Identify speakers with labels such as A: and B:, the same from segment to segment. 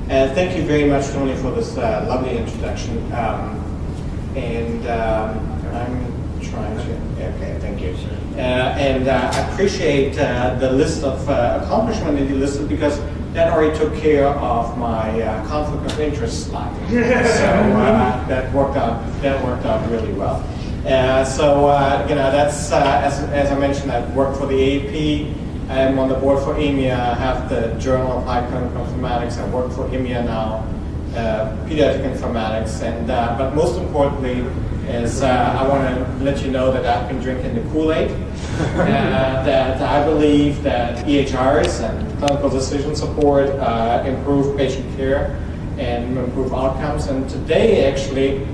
A: Thank you very much, Tony, for this lovely introduction. I'm trying to, okay, thank you. I appreciate the list of accomplishments that you listed, because that already took care of my conflict of interest slide. So that worked out really well. That's as I mentioned, I've worked for the AAP. I'm on the board for EMEA. I have the Journal of Applied Clinical Informatics. I work for EMEA now, pediatric informatics, but most importantly is I want to let you know that I've been drinking the Kool-Aid, that I believe that EHRs and clinical decision support improve patient care and improve outcomes. And today, actually,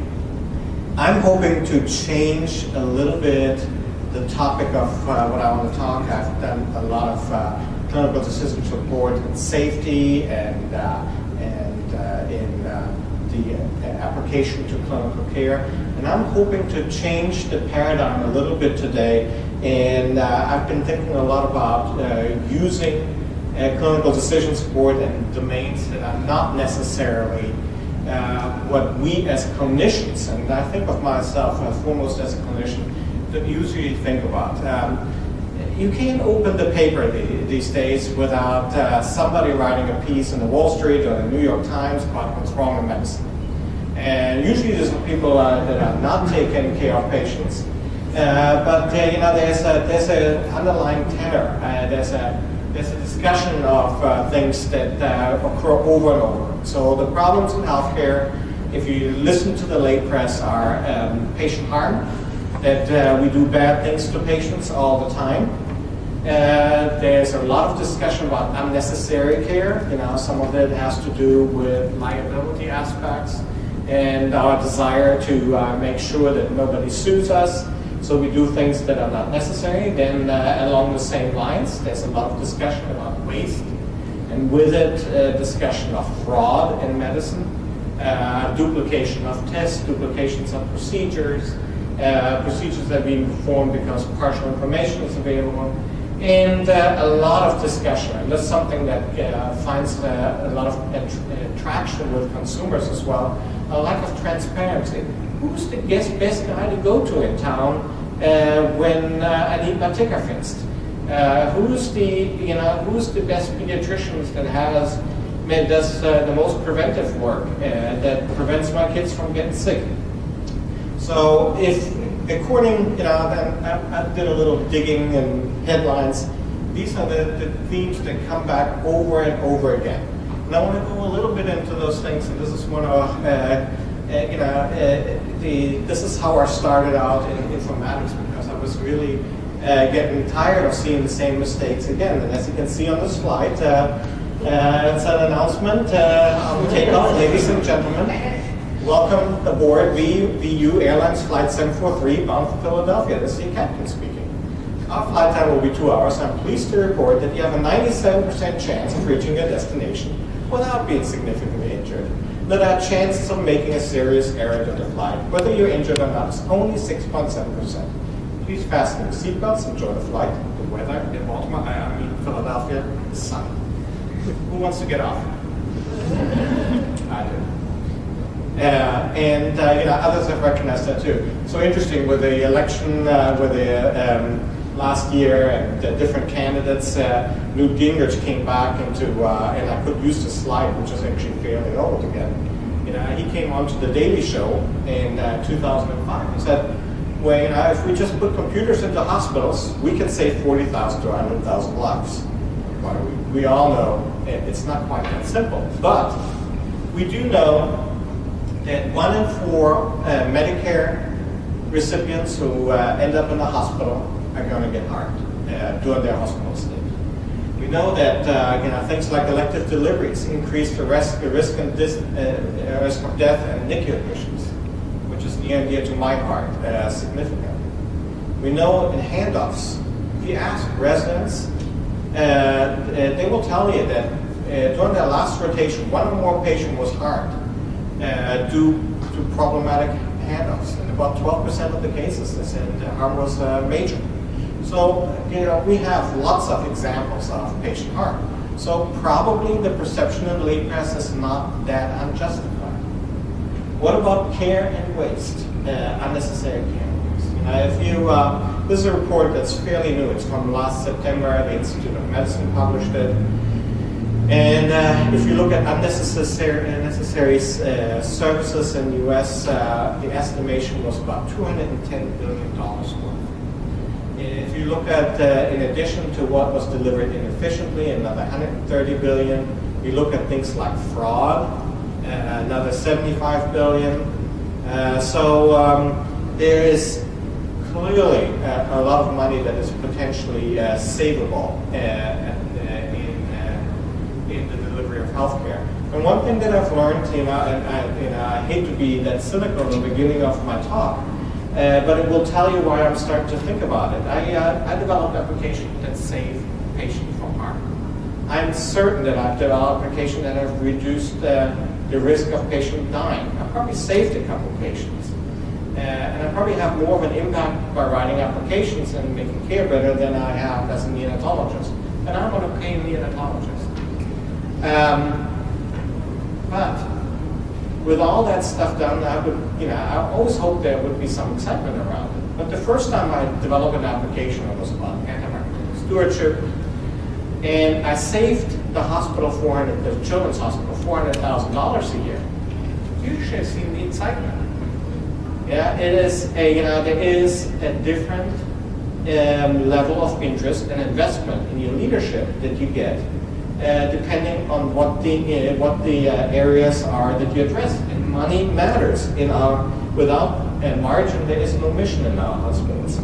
A: I'm hoping to change a little bit the topic of what I want to talk. I've done a lot of clinical decision support and safety and in the application to clinical care. And I'm hoping to change the paradigm a little bit today. And I've been thinking a lot about using clinical decision support in domains that are not necessarily what we as clinicians, and I think of myself foremost as a clinician, that usually think about. You can't open the paper these days without somebody writing a piece in the Wall Street or the New York Times about what's wrong in medicine. And usually these are people that are not taking care of patients. But there's an underlying tenor. There's a discussion of things that occur over and over. So the problems in healthcare, if you listen to the lay press, are patient harm, that we do bad things to patients all the time. There's a lot of discussion about unnecessary care. Some of it has to do with liability aspects and our desire to make sure that nobody sues us. So we do things that are not necessary. Then along the same lines, there's a lot of discussion about waste. And with it, discussion of fraud in medicine, duplication of tests, duplications of procedures, procedures that are being performed because partial information is available, and a lot of discussion. And that's something that finds a lot of traction with consumers as well, a lack of transparency. Who's the best guy to go to in town when I need my ticker fixed? Who's the best pediatrician that does the most preventive work that prevents my kids from getting sick? So if according, then I did a little digging and headlines. These are the themes that come back over and over again. And I want to go a little bit into those things. And this is one of this is how I started out in informatics, because I was really getting tired of seeing the same mistakes again. And as you can see on the slide, it's an announcement on takeoff, ladies and gentlemen. Welcome aboard VU Airlines Flight 743 bound for Philadelphia. This is the captain speaking. Our flight time will be 2 hours. I'm pleased to report that you have a 97% chance of reaching your destination without being significantly injured. That our chances of making a serious error during the flight, whether you're injured or not, is only 6.7%. Please fasten your seatbelts, enjoy the flight. The weather in Philadelphia is sunny. Who wants to get off? I do. Others have recognized that too. So interesting with the election, last year and the different candidates, Newt Gingrich came back into, and I could use the slide, which is actually fairly old again. He came onto the Daily Show in 2005 and said, well, if we just put computers into hospitals, we can save 40,000 to 100,000 lives. Well, we all know it's not quite that simple, but we do know that 1 in 4 Medicare recipients who end up in the hospital are going to get harmed during their hospital stay. We know that things like elective deliveries increase the risk of death and NICU admissions, which is near and dear to my heart, significantly. We know in handoffs, if you ask residents, they will tell you that during their last rotation, 1 or more patient was harmed due to problematic handoffs. In about 12% of the cases, they said the harm was major. So, we have lots of examples of patient harm. So probably the perception in the lay press is not that unjustified. What about care and waste, unnecessary care and waste? If you, this is a report that's fairly new. It's from last September. The Institute of Medicine published it. And if you look at unnecessary services in the U.S., the estimation was about $210 billion worth. If you look at, in addition to what was delivered inefficiently, another $130 billion. You look at things like fraud, another $75 billion. So there is clearly a lot of money that is potentially savable in the delivery of healthcare. And one thing that I've learned, and I hate to be that cynical in the beginning of my talk, but it will tell you why I'm starting to think about it. I developed applications that save patients from harm. I'm certain that I've developed applications that have reduced the risk of patients dying. I've probably saved a couple of patients. And I probably have more of an impact by writing applications and making care better than I have as a neonatologist. And I'm an okay neonatologist. But with all that stuff done, I always hoped there would be some excitement around it. But the first time I developed an application, it was about antibacterial stewardship, and I saved the hospital the children's hospital, $400,000 a year. You should have seen the excitement. Yeah, it is there is a different level of interest and investment in your leadership that you get, depending on what the areas are that you address. And money matters without a margin. There is no mission in our hospitals.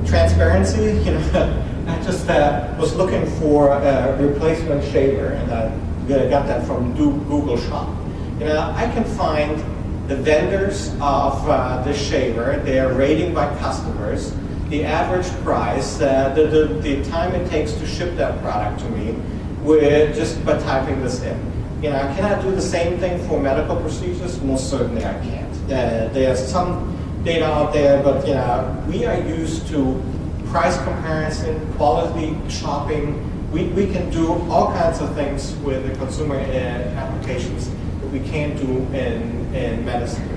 A: Transparency. I just was looking for a replacement shaver, and I got that from Google Shop. I can find the vendors of the shaver, their rating by customers, the average price, the time it takes to ship that product to me, just by typing this in. Can I do the same thing for medical procedures? Most certainly I can't. There's some data out there, but we are used to price comparison, quality shopping. We can do all kinds of things with the consumer applications that we can't do in medicine.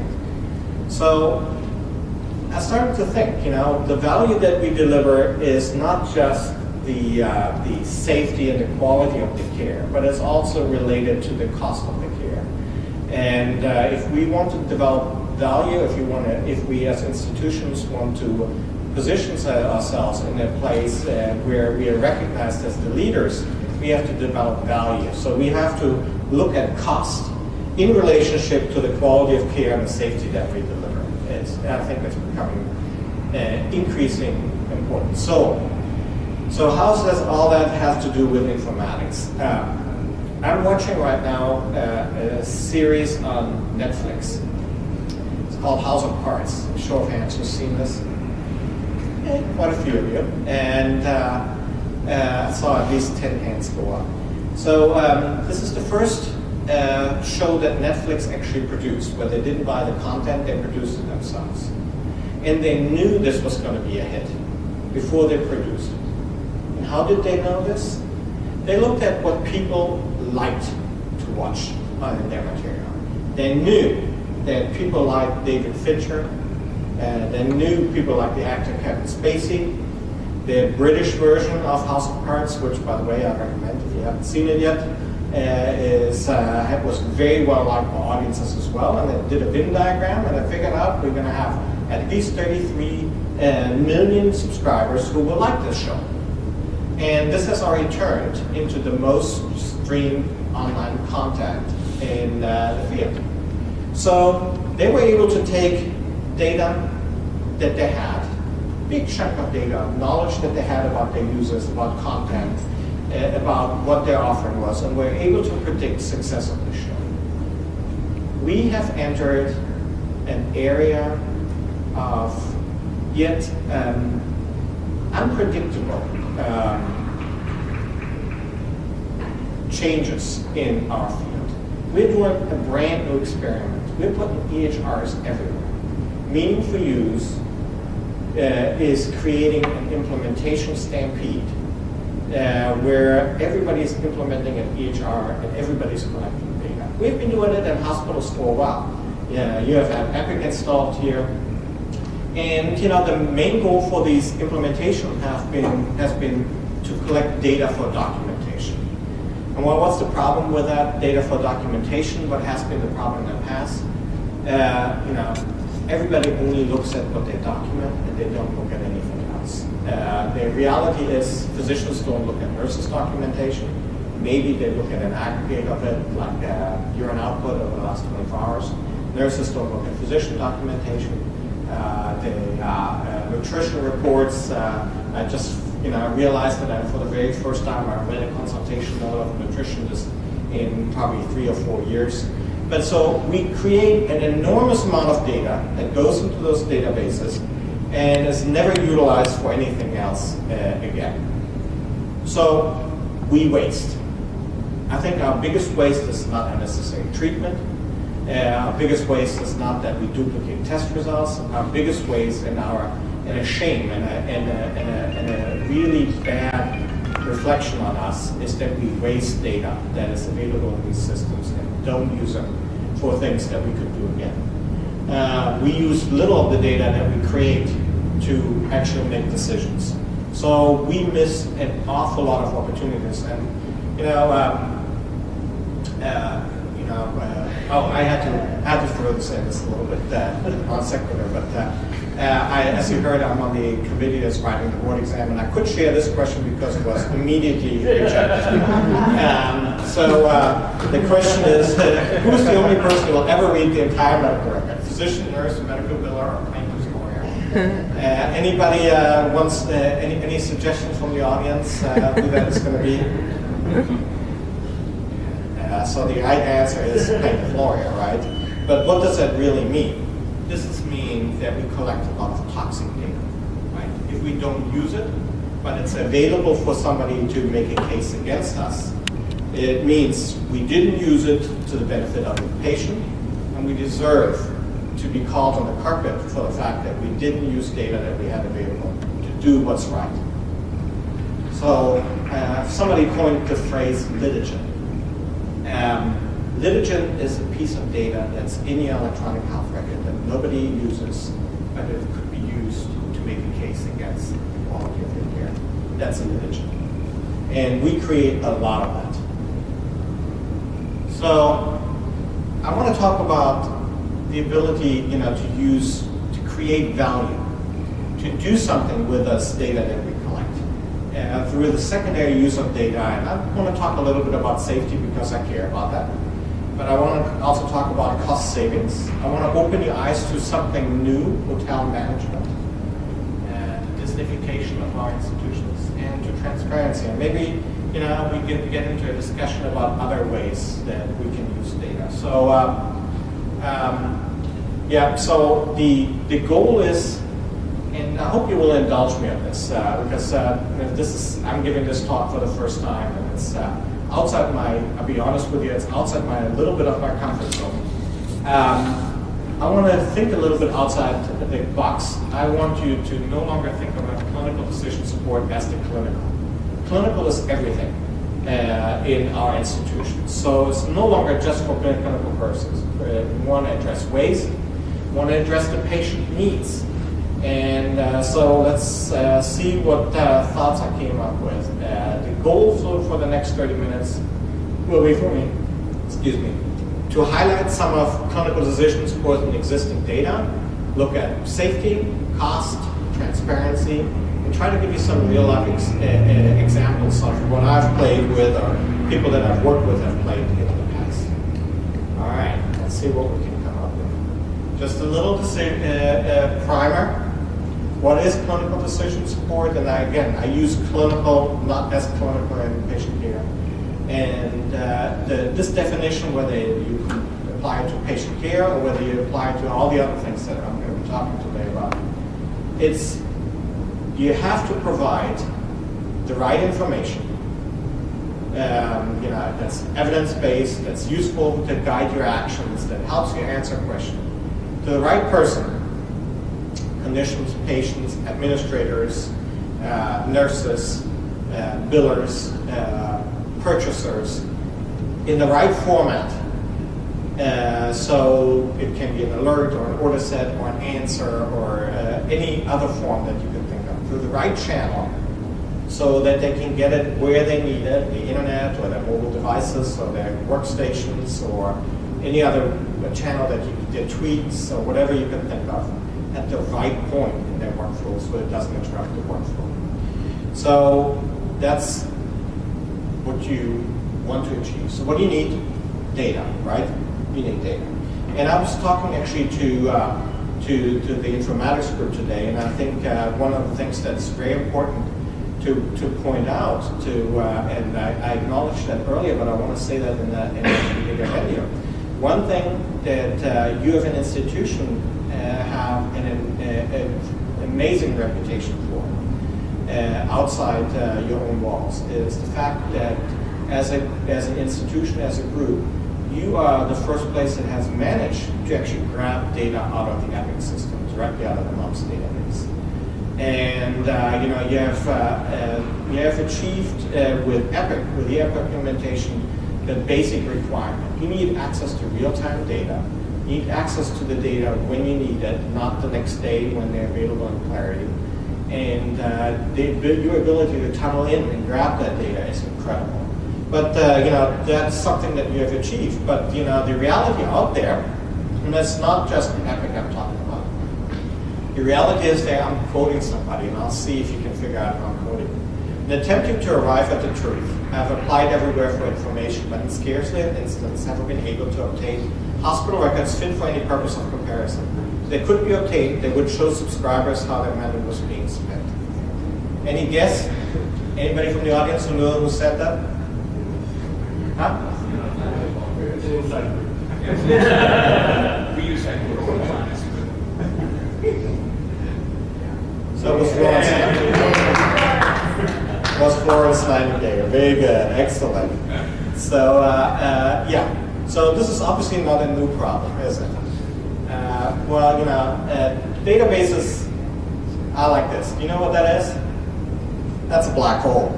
A: So I started to think, the value that we deliver is not just the safety and the quality of the care, but it's also related to the cost of the care. And if we want to develop value, if we as institutions want to position ourselves in a place where we are recognized as the leaders, we have to develop value. So we have to look at cost in relationship to the quality of care and the safety that we deliver. I think it's becoming increasing important. So how does all that have to do with informatics? I'm watching right now a series on Netflix. It's called House of Cards. Show of hands, who's seen this? Quite a few of you. And I saw at least 10 hands go up. So this is the first show that Netflix actually produced, where they didn't buy the content, they produced it themselves. And they knew this was going to be a hit before they produced it. And how did they know this? They looked at what people liked to watch on their material. They knew that people like David Fincher, they knew people like the actor Kevin Spacey, the British version of House of Cards, which, by the way, I recommend if you haven't seen it yet, was very well liked by audiences as well. And they did a Venn diagram, and I figured out we're going to have at least 33 million subscribers who will like this show. And this has already turned into the most streamed online content in the field. So they were able to take data that they had, big chunk of data, knowledge that they had about their users, about content, about what their offering was, and were able to predict success of the show. We have entered an area of yet unpredictable changes in our field. We're doing a brand new experiment. We're putting EHRs everywhere. Meaning for use is creating an implementation stampede where everybody's implementing an EHR and everybody's collecting data. We've been doing it in hospitals for a while. Yeah, you have had Epic installed here. And the main goal for these implementation has been to collect data for documentation. And what's the problem with that data for documentation? What has been the problem in the past? Everybody only looks at what they document and they don't look at anything else. The reality is physicians don't look at nurses' documentation. Maybe they look at an aggregate of it, like urine output over the last 24 hours. Nurses don't look at physician documentation. The nutrition reports, I just realized that for the very first time I read a consultation note of a nutritionist in probably 3 or 4 years. But so we create an enormous amount of data that goes into those databases and is never utilized for anything else again. So we waste. I think our biggest waste is not unnecessary treatment. Our biggest waste is not that we duplicate test results. Our biggest waste and a shame and a really bad reflection on us is that we waste data that is available in these systems and don't use them for things that we could do again. We use little of the data that we create to actually make decisions. So we miss an awful lot of opportunities. And I had to throw this in this a little bit non sequitur, but as you heard, I'm on the committee that's writing the board exam, and I could share this question because it was immediately rejected. So the question is, who's the only person who will ever read the entire medical record? Physician, nurse, medical biller, or plaintiff's lawyer? Anybody wants any suggestions from the audience who that is going to be? So the right answer is plaintiff lawyer, right? But what does that really mean? This means that we collect a lot of toxic data, right? If we don't use it, but it's available for somebody to make a case against us, it means we didn't use it to the benefit of the patient, and we deserve to be called on the carpet for the fact that we didn't use data that we had available to do what's right. So somebody coined the phrase litigant. Litigant is a piece of data that's in your electronic health record that nobody uses, but it could be used to make a case against the quality of your care. That's a litigant. And we create a lot of that. So I want to talk about the ability, to create value, to do something with this data that we collect. Through the secondary use of data, and I want to talk a little bit about safety because I care about that. But I want to also talk about cost savings. I want to open your eyes to something new, hotel management, and Disneyfication of our institutions, and to transparency. And maybe we get into a discussion about other ways that we can use data. So so the goal is, and I hope you will indulge me on this because I'm giving this talk for the first time, and it's outside I'll be honest with you, it's outside a little bit of my comfort zone. I want to think a little bit outside the box. I want you to no longer think about clinical decision support as the clinical. Clinical is everything in our institutions. So it's no longer just for clinical purposes. We want to address waste, we want to address the patient needs. And so let's see what thoughts I came up with. The goal for the next 30 minutes will be for me, to highlight some of clinical decision support in existing data, look at safety, cost, transparency, and try to give you some real life examples of what I've played with or people that I've worked with have played in the past. All right, let's see what we can come up with. Just a little primer. What is clinical decision support? And I use clinical, not as clinical in patient care. And this definition, whether you apply it to patient care or whether you apply it to all the other things that I'm going to be talking today about, it's you have to provide the right information. That's evidence-based, that's useful to guide your actions, that helps you answer a question to the right person. Clinicians, patients, administrators, nurses, billers, purchasers in the right format. So it can be an alert or an order set or an answer or any other form that you can think of through the right channel, so that they can get it where they need it, the internet or their mobile devices or their workstations or any other channel that their tweets or whatever you can think of at the right point in their workflow so it doesn't interrupt the workflow. So that's what you want to achieve. So what do you need? Data, right? You need data. And I was talking actually to the informatics group today, and I think one of the things that's very important to point out, and I acknowledged that earlier, but I want to say that in the bigger head here. One thing that you as an institution have an amazing reputation for outside your own walls is the fact that as an institution, as a group, you are the first place that has managed to actually grab data out of the Epic system, directly out of the MUPS database. And you have achieved with Epic, with the Epic implementation, the basic requirement. You need access to real-time data. You need access to the data when you need it, not the next day when they're available in Clarity. And your ability to tunnel in and grab that data is incredible. But that's something that you have achieved. But the reality out there, and that's not just Epic I'm talking about. The reality is that I'm quoting somebody, and I'll see if you can figure out how I'm quoting. In attempting to arrive at the truth, I've applied everywhere for information, but in scarcely an instance have I been able to obtain hospital records fit for any purpose of comparison. If they could be obtained, they would show subscribers how their money was being spent. Any guess? Anybody from the audience who said that? Huh? We use that. So it was Florence Nightingale. Very good, excellent. So so this is obviously not a new problem, is it? Databases are like this. Do you know what that is? That's a black hole,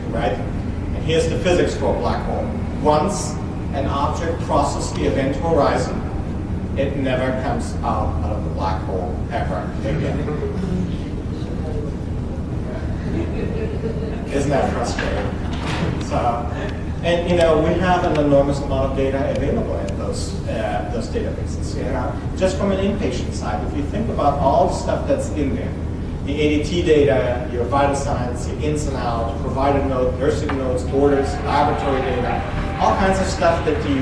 A: right? And here's the physics for a black hole. Once an object crosses the event horizon, it never comes out of the black hole ever again. Isn't that frustrating? So, and we have an enormous amount of data available in those databases. Just from an inpatient side, if you think about all the stuff that's in there, the ADT data, your vital signs, your ins and outs, provider note, nursing notes, orders, laboratory data, all kinds of stuff that you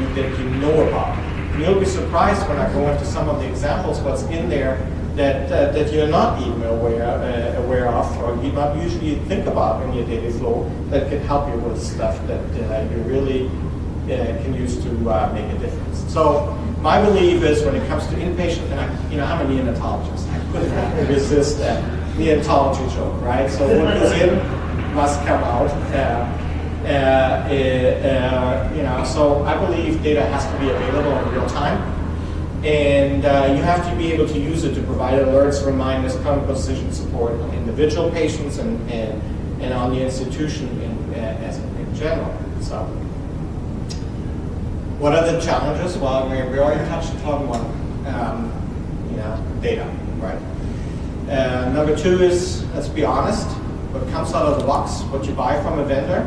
A: know about. And you'll be surprised when I go into some of the examples what's in there that you're not even aware of, or you not usually think about in your daily flow, that can help you with stuff that you really can use to make a difference. So my belief is when it comes to inpatient, and I'm a neonatologist, I couldn't resist that neonatology joke, right? So what goes in must come out. So I believe data has to be available in real time. And you have to be able to use it to provide alerts, reminders, clinical decision support on individual patients and on the institution in general. So, what are the challenges? Well, we already touched upon one, data, right? Number two is, let's be honest, what comes out of the box, what you buy from a vendor,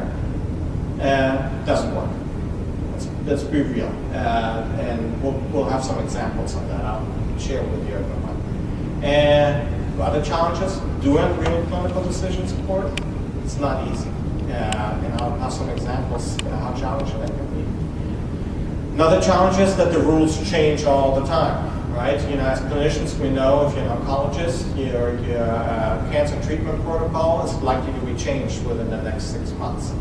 A: doesn't work. Let's be real, and we'll have some examples of that. I'll share with you everyone. And other challenges, doing real clinical decision support, it's not easy. And I'll have some examples how challenging that can be. Another challenge is that the rules change all the time, right? As clinicians, we know if you're an oncologist, your cancer treatment protocol is likely to be changed within the next 6 months.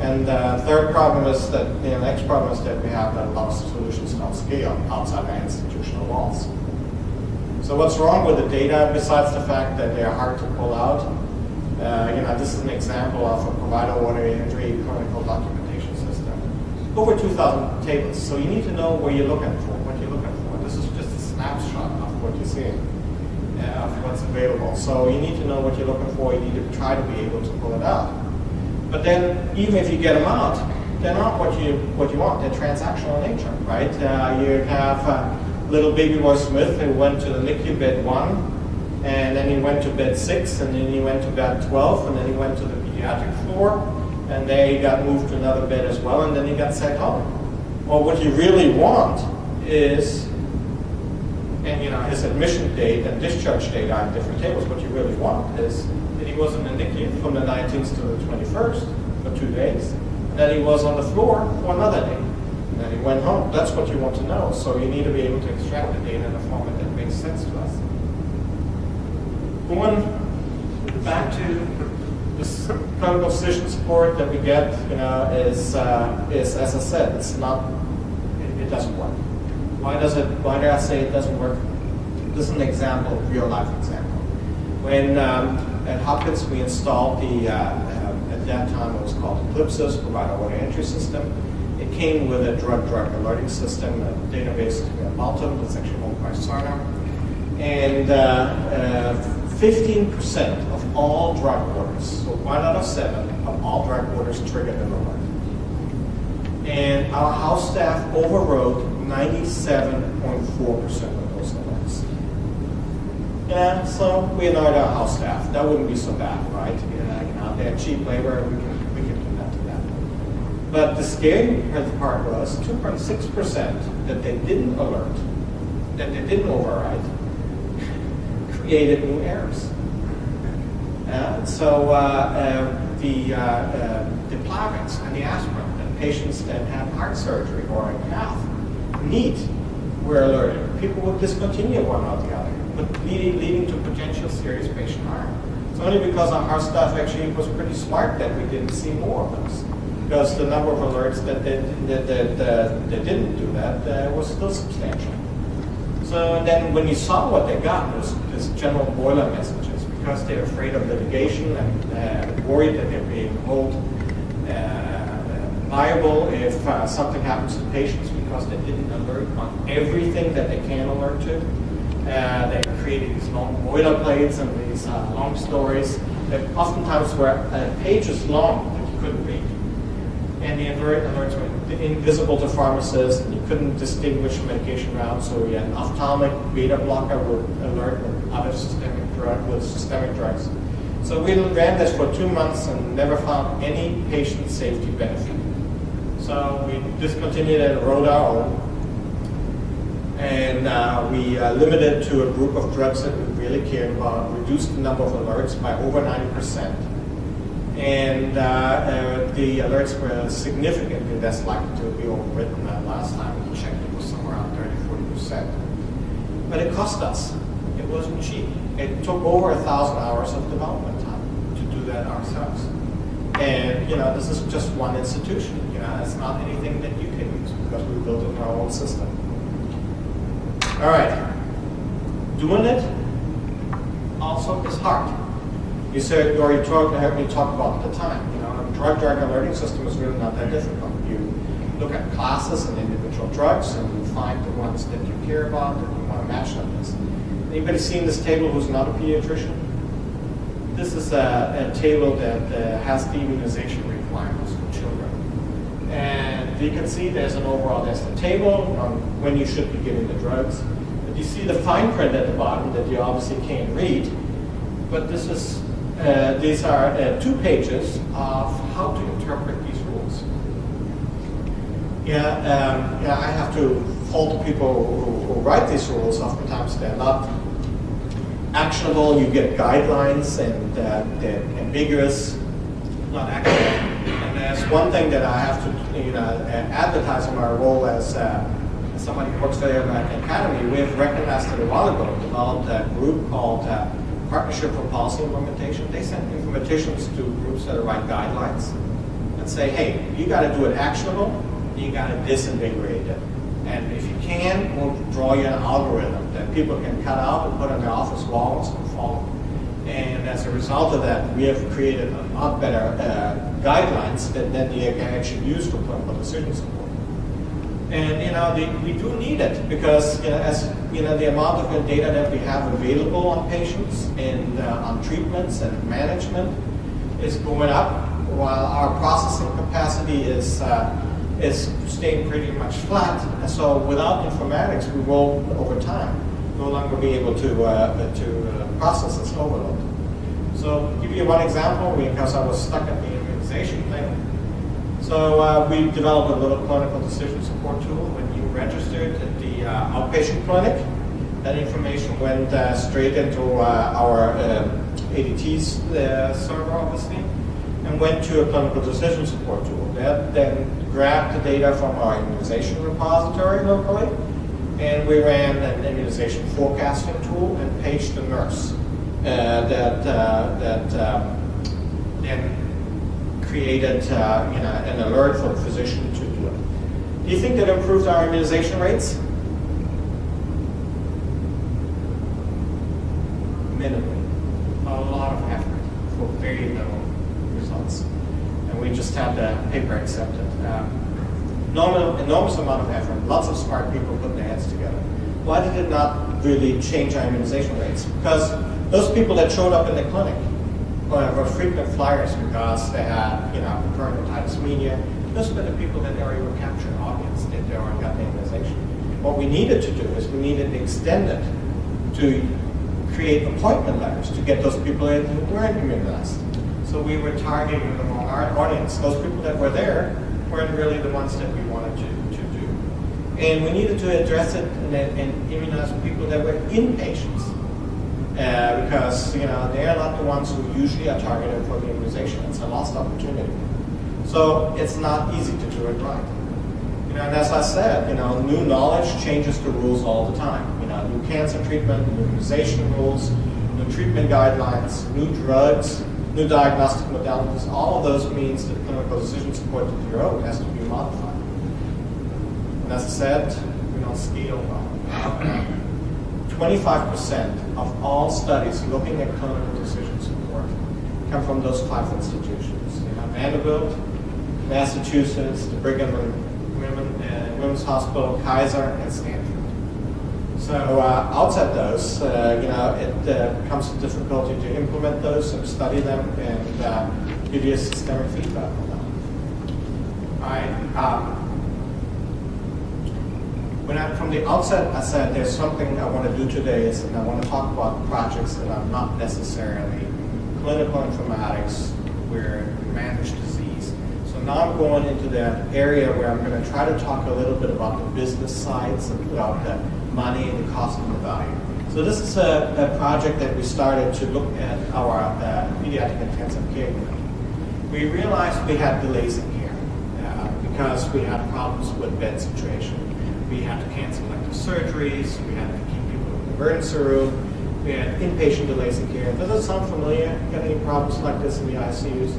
A: And the third problem is that, the next problem is that we have that a lot of solutions don't scale outside our institutional walls. So what's wrong with the data besides the fact that they're hard to pull out? This is an example of a provider order entry clinical documentation system. Over 2,000 tables, so you need to know where you're looking for, what you're looking for. This is just a snapshot of what you're seeing, of what's available. So you need to know what you're looking for, you need to try to be able to pull it out. But then, even if you get them out, they're not what you want. They're transactional in nature, right? You have little baby boy Smith who went to the NICU bed 1, and then he went to bed 6, and then he went to bed 12, and then he went to the pediatric floor, and there he got moved to another bed as well, and then he got sent home. Well, what you really want is, and his admission date and discharge date are on different tables. What you really want is that he was in the NICU from the 19th to the 21st for 2 days, and then he was on the floor for another day, and then he went home. That's what you want to know. So you need to be able to extract the data in a format that makes sense to us. Going back to this clinical decision support that we get, is as I said, it's not. It doesn't work. Why do I say it doesn't work? This is an example, real life example. When at Hopkins we installed at that time it was called Eclipsys, provider order entry system. It came with a drug alerting system, a database Multum that's actually owned by Cerner. And 15% of all drug orders, so 1 out of 7 of all drug orders triggered an alert. And our house staff overrode 97.4% of those alerts. Yeah, so we annoyed our house staff. That wouldn't be so bad, right? They have cheap labor, we can do that to them. But the scary part was 2.6% that they didn't alert, that they didn't override, created new errors. So the Plavix and the aspirin, the patients that had heart surgery or a cath need were alerted. People would discontinue one or the other, but leading to potential serious patient harm. It's only because our staff actually was pretty smart that we didn't see more of those, because the number of alerts that didn't do that was still substantial. So then when you saw what they got was this general boiler messages, because they're afraid of litigation and worried that they're being held liable if something happens to patients because they didn't alert on everything that they can alert to. They created these long boilerplates and these long stories that oftentimes were pages long that you couldn't read. And the alerts were invisible to pharmacists, and you couldn't distinguish medication routes, so you had an ophthalmic beta blocker would alert with other systemic drugs. So we ran this for 2 months and never found any patient safety benefit. So we discontinued it and wrote our own. And we limited to a group of drugs that we really cared about, reduced the number of alerts by over 90%. And the alerts were significantly less likely to be overwritten than last time we checked. It was somewhere around 30-40%. But it cost us. It wasn't cheap. It took over 1,000 hours of development time to do that ourselves. And this is just one institution. It's not anything that you can use because we built it in our own system. All right, doing it also is hard. You said, or you heard me talk about the time. A drug alerting system is really not that difficult. You look at classes and individual drugs, and you find the ones that you care about and you want to match them with. Anybody seen this table who's not a pediatrician? This is a table that has the immunization requirements for children. And you can see there's the table on when you should be giving the drugs. But you see the fine print at the bottom that you obviously can't read. But these are 2 pages of how to interpret these rules. I have to fault the people who write these rules. Oftentimes they're not actionable. You get guidelines and they're ambiguous, not actionable. And there's one thing that I have to advertise in my role as somebody who works for the American Academy. We've recognized it a while ago, developed a group called Partnership for Policy Implementation. They send implementations to groups that write guidelines and say, hey, you got to do it actionable, you got to disinvigorate it. And if you can, we'll draw you an algorithm that people can cut out and put on their office walls and follow. And as a result of that, we have created a lot better guidelines that then you can actually use for clinical decision support. And we do need it because the amount of data that we have available on patients and on treatments and management is going up while our processing capacity is staying pretty much flat. And so without informatics, we will, over time, no longer be able to process this overload. So to give you one example, because I was stuck at the immunization thing. So we developed a little clinical decision support tool. When you registered at the outpatient clinic, that information went straight into our ADT's server, obviously, and went to a clinical decision support tool. That then grabbed the data from our immunization repository locally, and we ran an immunization forecasting tool and paged the nurse that then created an alert for the physician to do it. Do you think that improved our immunization rates? Minimally. A lot of effort for very little results. And we just had the paper accepted. Enormous amount of effort, lots of smart people putting their heads together. Why did it not really change our immunization rates? Because those people that showed up in the clinic were frequent flyers because they had, recurrent otitis media. Those were the people that already were capturing audience, that they already got the immunization. What we needed to do is we needed to extend it to create appointment letters to get those people in who weren't immunized. So we were targeting the wrong audience. Those people that were there weren't really the ones that we wanted to do. And we needed to address it and immunize people that were inpatients. Because they are not the ones who usually are targeted for the immunization. It's a lost opportunity. So it's not easy to do it right. And as I said, new knowledge changes the rules all the time. New cancer treatment, new immunization rules, new treatment guidelines, new drugs, new diagnostic modalities. All of those means that clinical decision support to the road has to be modified. And as I said, we don't scale well. 25% of all studies looking at clinical decision support come from those 5 institutions. Vanderbilt, Massachusetts, the Brigham and Women's Hospital, Kaiser, and Stanford. So outside those, it comes with difficulty to implement those and study them and give you a systemic feedback on them. From the outset, I said there's something I want to do today, and I want to talk about projects that are not necessarily clinical informatics where we manage disease. So now I'm going into that area where I'm going to try to talk a little bit about the business sides, about the money and the cost and the value. So this is a project that we started to look at our pediatric intensive care unit. We realized we had delays in care because we had problems with bed situation. We had to cancel elective surgeries. We had to keep people in the emergency room. We had inpatient delays in care. Does that sound familiar? Got any problems like this in the ICUs?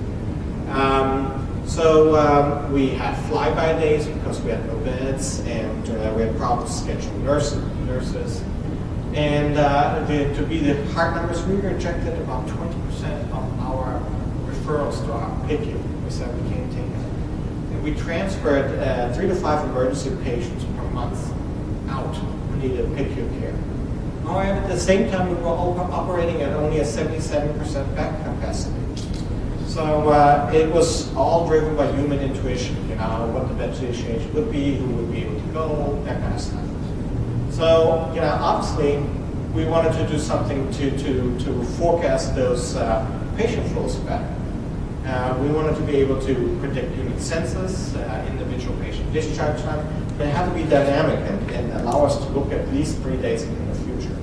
A: So we had flyby days because we had no beds, and we had problems scheduling nurses. And to be the hard numbers, we rejected about 20% of our referrals to our PICU. We said we can't take it. And we transferred 3 to 5 emergency patients per month out who needed PICU care. However, at the same time, we were operating at only a 77% bed capacity. So it was all driven by human intuition, what the bed situation would be, who would be able to go, that kind of stuff. So, obviously, we wanted to do something to forecast those patient flows better. We wanted to be able to predict unit census, individual patient discharge time, but it had to be dynamic and allow us to look at least 3 days into the future.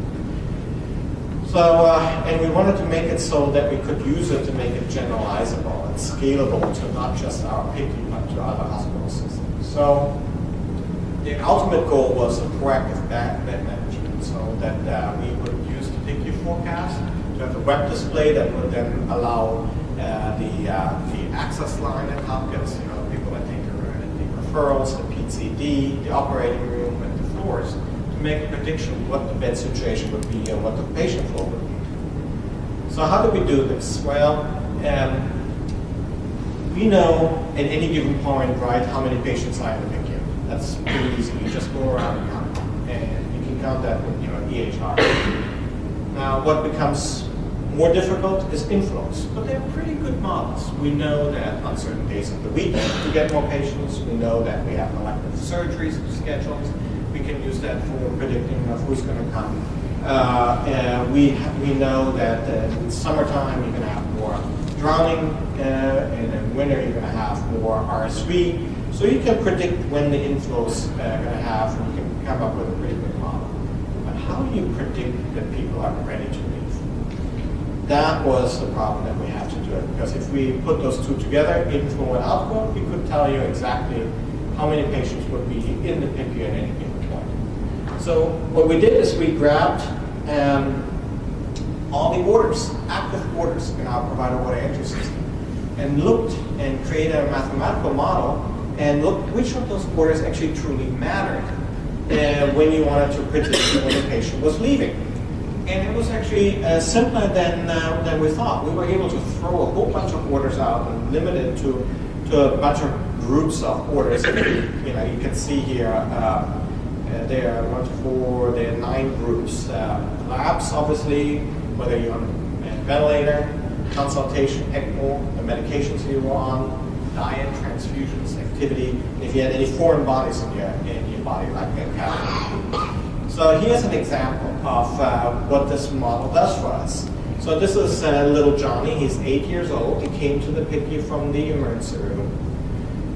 A: So, and we wanted to make it so that we could use it to make it generalizable and scalable to not just our PICU, but to other hospital systems. So, the ultimate goal was a proactive bed management, so that we would use the PICU forecast to have a web display that would then allow the access line at Hopkins, people that take the referrals, the PCD, the operating room, and the floors, to make a prediction of what the bed situation would be and what the patient flow would be. So how do we do this? Well, we know at any given point, right, how many patients are in the PICU. That's pretty easy. You just go around and count, and you can count that with EHR. Now, what becomes More difficult is inflows, but they're pretty good models. We know that on certain days of the week we get more patients. We know that we have elective surgeries scheduled. We can use that for predicting of who's going to come. We know that in summertime you're going to have more drowning, and in winter you're going to have more RSV. So you can predict when the inflows are going to have, and you can come up with a pretty good model. But how do you predict that people are ready to leave? That was the problem that we had to do it, because if we put those two together, inflow and outflow, we could tell you exactly how many patients would be in the PICU at any given point. So what we did is we grabbed all the orders, active orders in our provider order entry system, and looked and created a mathematical model and looked which of those orders actually truly mattered when you wanted to predict when the patient was leaving. And it was actually simpler than we thought. We were able to throw a whole bunch of orders out and limit it to a bunch of groups of orders. You can see here there are 1 to 4, there are 9 groups. Labs, obviously, whether you're on a ventilator, consultation, ECMO, the medications you were on, diet, transfusions, activity, and if you had any foreign bodies in your body, like a catheter. So here's an example of what this model does for us. So this is little Johnny. He's 8 years old. He came to the PICU from the emergency room.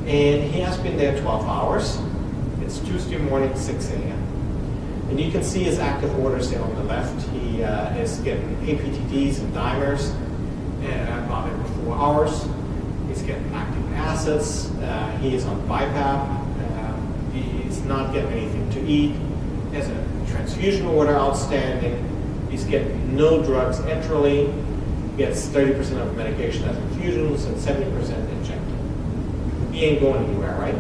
A: And he has been there 12 hours. It's Tuesday morning, 6 a.m. And you can see his active orders there on the left. He is getting APTDs and dimers about every 4 hours. He's getting lactic acids. He is on BiPAP. He's not getting anything to eat. He has a transfusion order outstanding. He's getting no drugs enterally. He gets 30% of medication as infusions and 70% injected. He ain't going anywhere, right?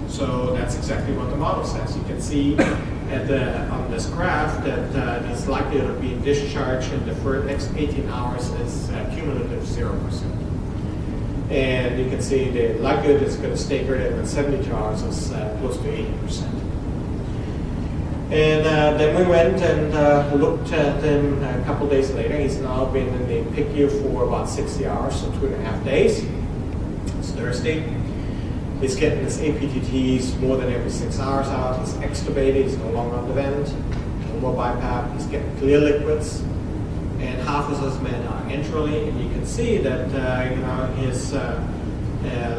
A: So that's exactly what the model says. You can see on this graph that his likelihood of being discharged in the next 18 hours is cumulative 0%. And you can see the likelihood is going to stay greater than 72 hours is close to 80%. And then we went and looked at him a couple days later. He's now been in the PICU for about 60 hours, so 2.5 days. It's Thursday. He's getting his APTTs more than every 6 hours out. He's extubated. He's no longer on the vent. No more BiPAP. He's getting clear liquids. And half of his men are enterally. And you can see that his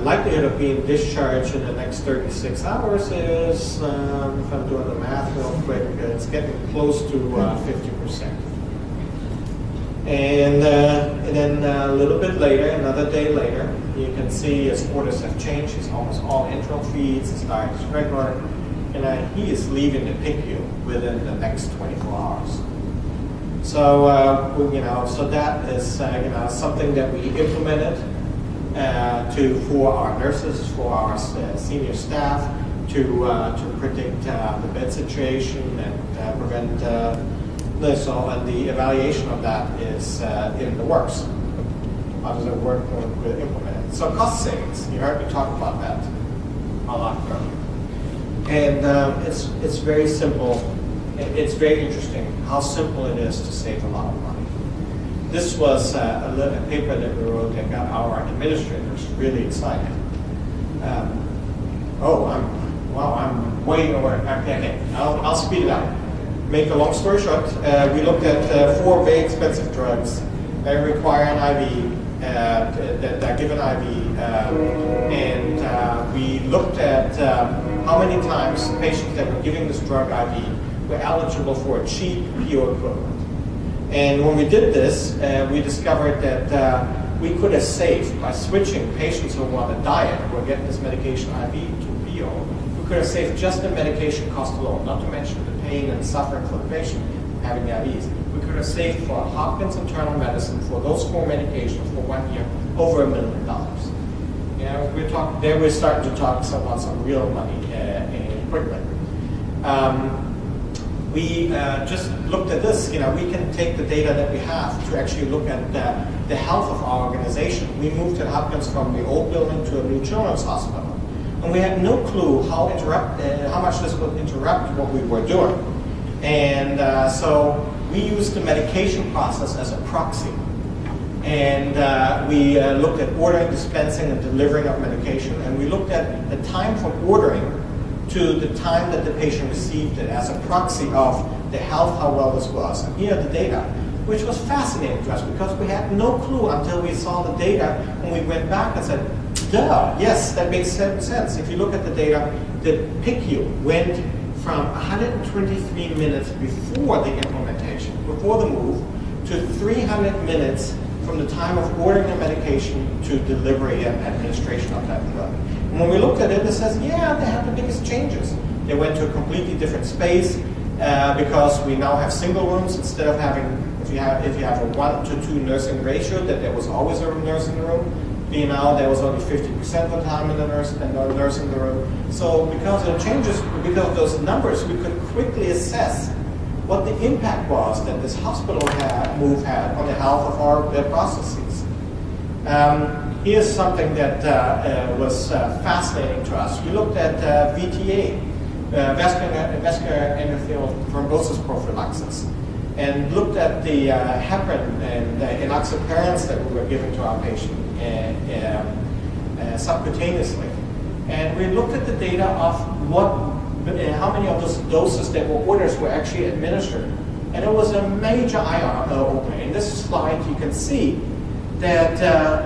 A: likelihood of being discharged in the next 36 hours is, if I'm doing the math real quick, it's getting close to 50%. And then a little bit later, another day later, you can see his orders have changed. He's almost all enteral feeds. His diet is regular. And he is leaving the PICU within the next 24 hours. So, so that is, something that we implemented for our nurses, for our senior staff, to predict the bed situation and prevent this. And the evaluation of that is in the works. How does it work when we implement it? So cost savings, you heard me talk about that a lot earlier. And it's very simple. It's very interesting how simple it is to save a lot of money. This was a paper that we wrote that got our administrators really excited. I'm way over. Okay, I'll speed it up. Make a long story short, we looked at 4 very expensive drugs that require an IV, that are given IV, and we looked at how many times patients that were giving this drug IV were eligible for a cheap PO equivalent. And when we did this, we discovered that we could have saved, by switching patients who were on a diet, who were getting this medication IV to PO, we could have saved just the medication cost alone, not to mention the pain and suffering for the patient having the IVs. We could have saved for Hopkins Internal Medicine for those 4 medications for 1 year over $1 million. We're starting to talk about some real money quickly. We just looked at this. We can take the data that we have to actually look at the health of our organization. We moved at Hopkins from the old building to a new children's hospital, and we had no clue how much this would interrupt what we were doing. And so we used the medication process as a proxy. And we looked at ordering, dispensing, and delivering of medication. And we looked at the time from ordering to the time that the patient received it as a proxy of the health, how well this was. And here are the data, which was fascinating to us because we had no clue until we saw the data and we went back and said, duh, yes, that makes sense. If you look at the data, the PICU went from 123 minutes before the implementation, before the move, to 300 minutes from the time of ordering the medication to delivery and administration of that drug. And when we looked at it, it says, yeah, they had the biggest changes. They went to a completely different space because we now have single rooms instead of having, if you have a 1-to-2 nursing ratio, that there was always a nurse in the room. Now there was only 50% of the time in the nurse and no nurse in the room. So because of the changes, because of those numbers, we could quickly assess what the impact was that this hospital move had on the health of their processes. Here's something that was fascinating to us. We looked at VTA, vascular endothelial thrombosis prophylaxis, and looked at the heparin and enoxaparins that we were giving to our patient subcutaneously. And we looked at the data of how many of those doses that were orders were actually administered. And it was a major eye-opener. In this slide, you can see that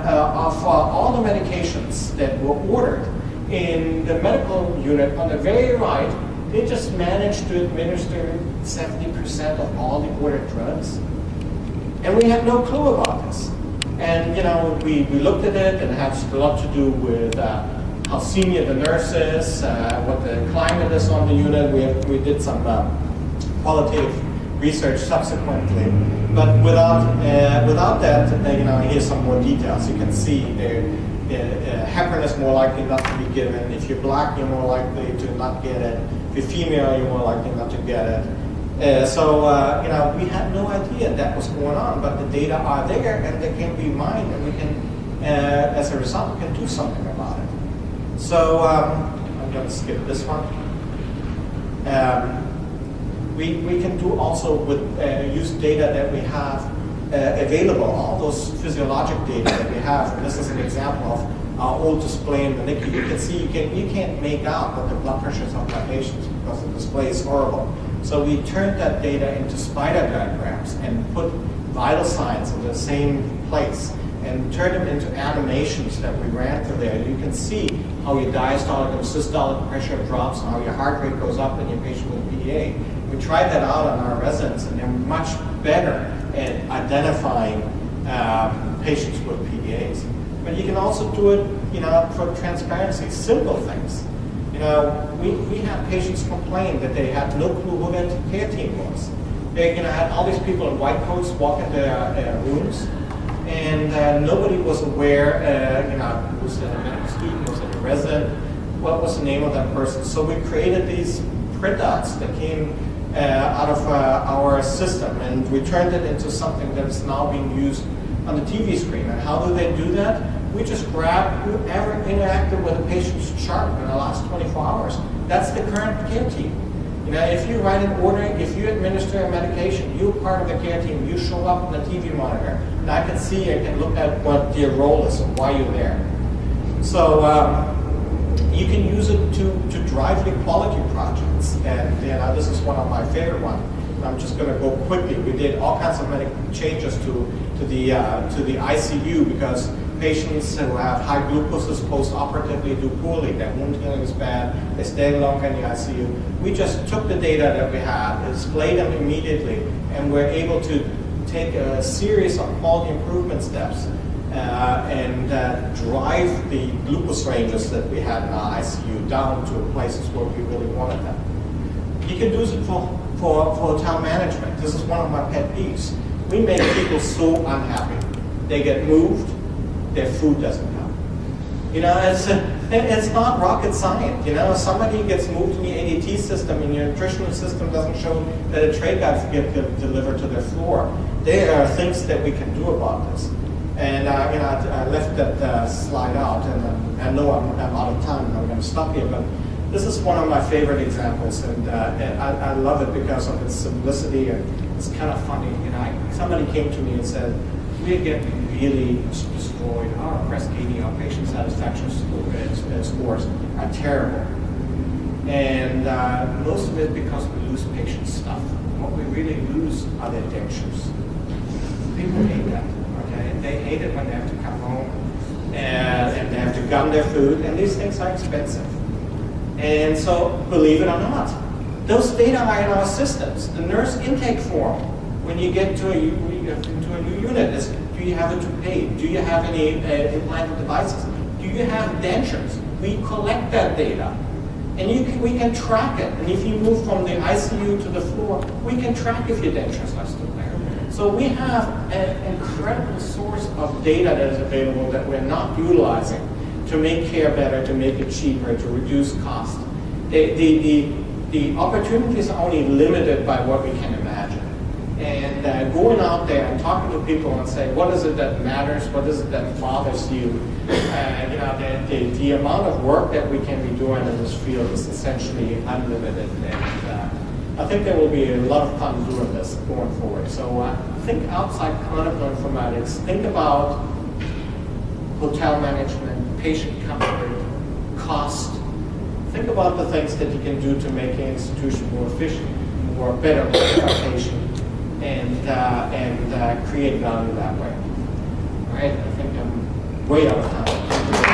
A: of all the medications that were ordered in the medical unit on the very right, they just managed to administer 70% of all the ordered drugs. And we had no clue about this. And we looked at it, and it has a lot to do with how senior the nurse is, what the climate is on the unit. We did some qualitative research subsequently, but without that, here's some more details. You can see heparin is more likely not to be given. If you're black, you're more likely to not get it. If you're female, you're more likely not to get it. So we had no idea that was going on, but the data are there and they can be mined, and we can, as a result, we can do something about it. So I'm going to skip this one. We can do also with use data that we have available, all those physiologic data that we have. And this is an example of our old display in the NICU. You can see you can't make out what the blood pressures of my patients because the display is horrible. So we turned that data into spider diagrams and put vital signs in the same place and turned them into animations that we ran through there. You can see how your diastolic and systolic pressure drops and how your heart rate goes up in your patient with PEA. We tried that out on our residents, and they're much better at identifying patients with PEAs. But you can also do it, for transparency, simple things. We had patients complain that they had no clue who their care team was. They had all these people in white coats walk into their rooms, and nobody was aware, was it a medical student, was it a resident, what was the name of that person. So we created these printouts that came out of our system, and we turned it into something that is now being used on the TV screen. And how do they do that? We just grab whoever interacted with a patient's chart in the last 24 hours. That's the current care team. If you write an order, if you administer a medication, you're part of the care team. You show up on the TV monitor, and I can see, I can look at what your role is and why you're there. So you can use it to drive the quality projects. And this is one of my favorite ones. I'm just going to go quickly. We did all kinds of changes to the ICU because patients who have high glucoses post-operatively do poorly. Their wound healing is bad. They stay longer in the ICU. We just took the data that we had, displayed them immediately, and we're able to take a series of quality improvement steps and drive the glucose ranges that we had in our ICU down to places where we really wanted them. You can use it for hotel management. This is one of my pet peeves. We make people so unhappy. They get moved, their food doesn't come. It's not rocket science. Somebody gets moved in the ADT system and your nutritional system doesn't show that a tray got delivered to their floor. There are things that we can do about this. And I left that slide out, and I know I'm out of time, and I'm going to stop here, but This is one of my favorite examples, and I love it because of its simplicity, and it's kind of funny. Somebody came to me and said, we're getting really destroyed. Our Prescani, our patient satisfaction scores are terrible. And most of it because we lose patient stuff. What we really lose are their dentures. People hate that, okay? They hate it when they have to come home and they have to gum their food, and these things are expensive. And so, believe it or not, those data are in our systems. The nurse intake form, when you get to a new unit, is do you have a toupee? Do you have any implanted devices? Do you have dentures? We collect that data. And we can track it. And if you move from the ICU to the floor, we can track if your dentures are still there. So we have an incredible source of data that is available that we're not utilizing to make care better, to make it cheaper, to reduce cost. The opportunities are only limited by what we can imagine. And going out there and talking to people and saying, what is it that matters? What is it that bothers you? The amount of work that we can be doing in this field is essentially unlimited. And I think there will be a lot of fun doing this going forward. So think outside clinical informatics. Think about hotel management, patient comfort, cost. Think about the things that you can do to make an institution more efficient, better for our patient, and create value that way. All right, I think I'm way out of time.